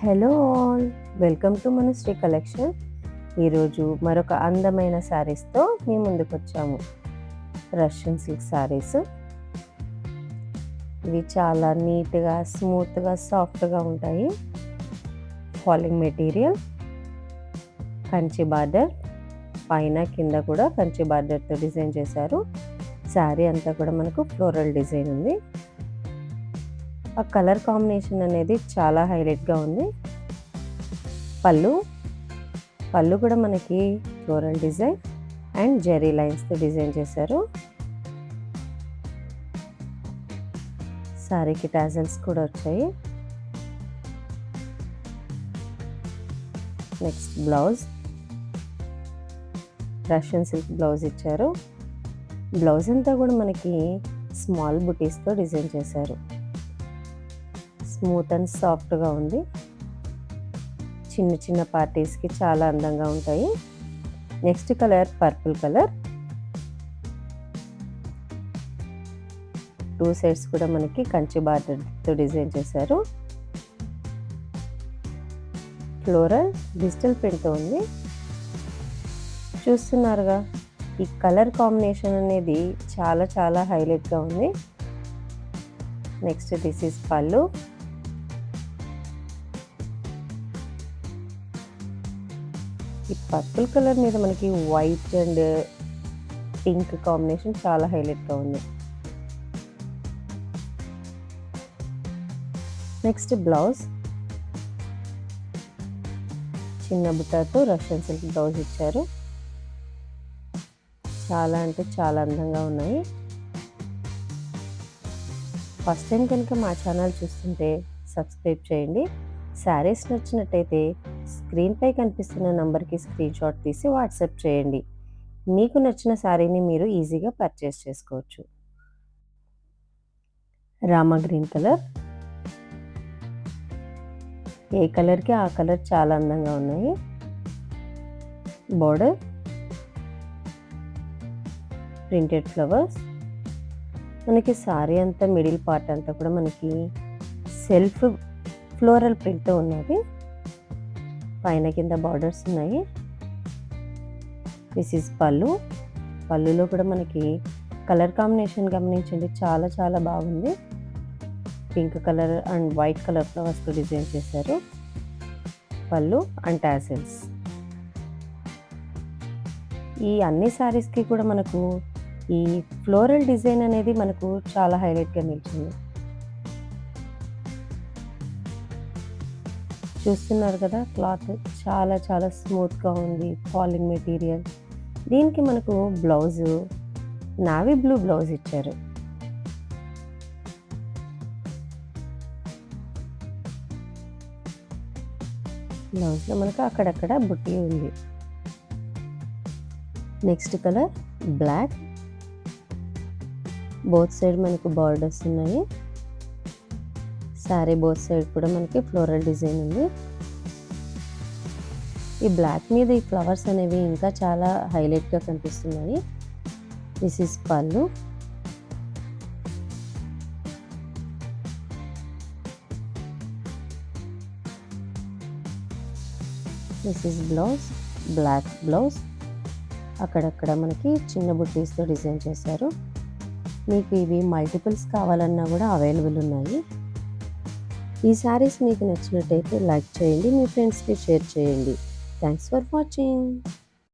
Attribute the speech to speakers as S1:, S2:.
S1: Hello all, welcome to Manasri collection. ఈరోజు మరొక అందమైన శారీస్తో మీ ముందుకు వచ్చాము. Russian silk saris. ఇవి చాలా నీట్గా, స్మూత్గా, సాఫ్ట్గా ఉంటాయి. ఫాలింగ్ మెటీరియల్, కంచి బార్డర్, పైన కింద కూడా కంచి బార్డర్తో డిజైన్ చేశారు. శారీ అంతా కూడా మనకు ఫ్లోరల్ డిజైన్ ఉంది. ఆ కలర్ కాంబినేషన్ అనేది చాలా హైలైట్గా ఉంది. పళ్ళు కూడా మనకి ఫ్లోరల్ డిజైన్ అండ్ జెరీ లైన్స్తో డిజైన్ చేశారు. శారీకి టాజల్స్ కూడా వచ్చాయి. Next blouse, Russian silk blouse ఇచ్చారు. బ్లౌజ్ అంతా కూడా మనకి స్మాల్ బుటీస్తో డిజైన్ చేశారు. స్మూత్ అండ్ సాఫ్ట్గా ఉంది. చిన్న చిన్న పార్టీస్కి చాలా అందంగా ఉంటాయి. Next colour purple colour. 2 sides కూడా మనకి కంచి బార్డర్తో డిజైన్ చేశారు. ఫ్లోరల్ డిజిటల్ ప్రింట్తో ఉంది. చూస్తున్నారుగా, ఈ కలర్ కాంబినేషన్ అనేది చాలా చాలా హైలైట్గా ఉంది. నెక్స్ట్ దిస్ ఈజ్ పళ్ళు. ఈ పర్పుల్ కలర్ మీద మనకి వైట్ అండ్ పింక్ కాంబినేషన్ చాలా హైలైట్గా ఉంది. నెక్స్ట్ బ్లౌజ్, చిన్న బుట్టాతో రష్యన్ సిల్క్ బ్లౌజ్ ఇచ్చారు. చాలా అంటే చాలా అందంగా ఉన్నాయి. ఫస్ట్ టైం కనుక మా ఛానల్ చూస్తుంటే సబ్స్క్రైబ్ చేయండి. శారీస్ నచ్చినట్టయితే స్క్రీన్పై కనిపిస్తున్న నంబర్కి స్క్రీన్ షాట్ తీసి వాట్సాప్ చేయండి. మీకు నచ్చిన శారీని మీరు ఈజీగా పర్చేస్ చేసుకోవచ్చు. Rama green colour. ఏ కలర్కి ఆ కలర్ చాలా అందంగా ఉన్నాయి. Border, printed flowers. మనకి శారీ అంతా మిడిల్ పార్ట్ అంతా కూడా మనకి సెల్ఫ్ ఫ్లోరల్ ప్రింట్తో ఉన్నది. పైన కింద బార్డర్స్ ఉన్నాయి. దిస్ ఈజ్ పళ్ళు. పళ్ళులో కూడా మనకి కలర్ కాంబినేషన్ గమనించండి, చాలా చాలా బాగుంది. Pink colour and white colour ఫ్లవర్స్తో డిజైన్ చేశారు. పళ్ళు అండ్ టాసెల్స్. ఈ అన్ని శారీస్కి కూడా మనకు ఈ ఫ్లోరల్ డిజైన్ అనేది మనకు చాలా హైలైట్గా నిలిచింది. చూస్తున్నారు కదా, క్లాత్ చాలా చాలా స్మూత్గా ఉంది. Falling material. దీనికి మనకు బ్లౌజు నావీ బ్లూ బ్లౌజ్ ఇచ్చారు. బ్లౌజ్లో మనకు అక్కడక్కడ బుట్టి ఉంది. Next colour black. Both side మనకు బార్డర్స్ ఉన్నాయి. శారీ బోత్ సైడ్ కూడా మనకి ఫ్లోరల్ డిజైన్ ఉంది. ఈ బ్లాక్ మీద ఈ ఫ్లవర్స్ అనేవి ఇంకా చాలా హైలైట్గా కనిపిస్తున్నాయి. This is pallu. This is blouse, black blouse. అక్కడక్కడ మనకి చిన్న బుట్టీస్తో డిజైన్ చేశారు. మీకు ఇవి మల్టిపుల్స్ కావాలన్నా కూడా అవైలబుల్ ఉన్నాయి. ఈ శారీస్ మీకు నచ్చినట్టయితే లైక్ చేయండి, మీ ఫ్రెండ్స్కి షేర్ చేయండి. Thanks for watching.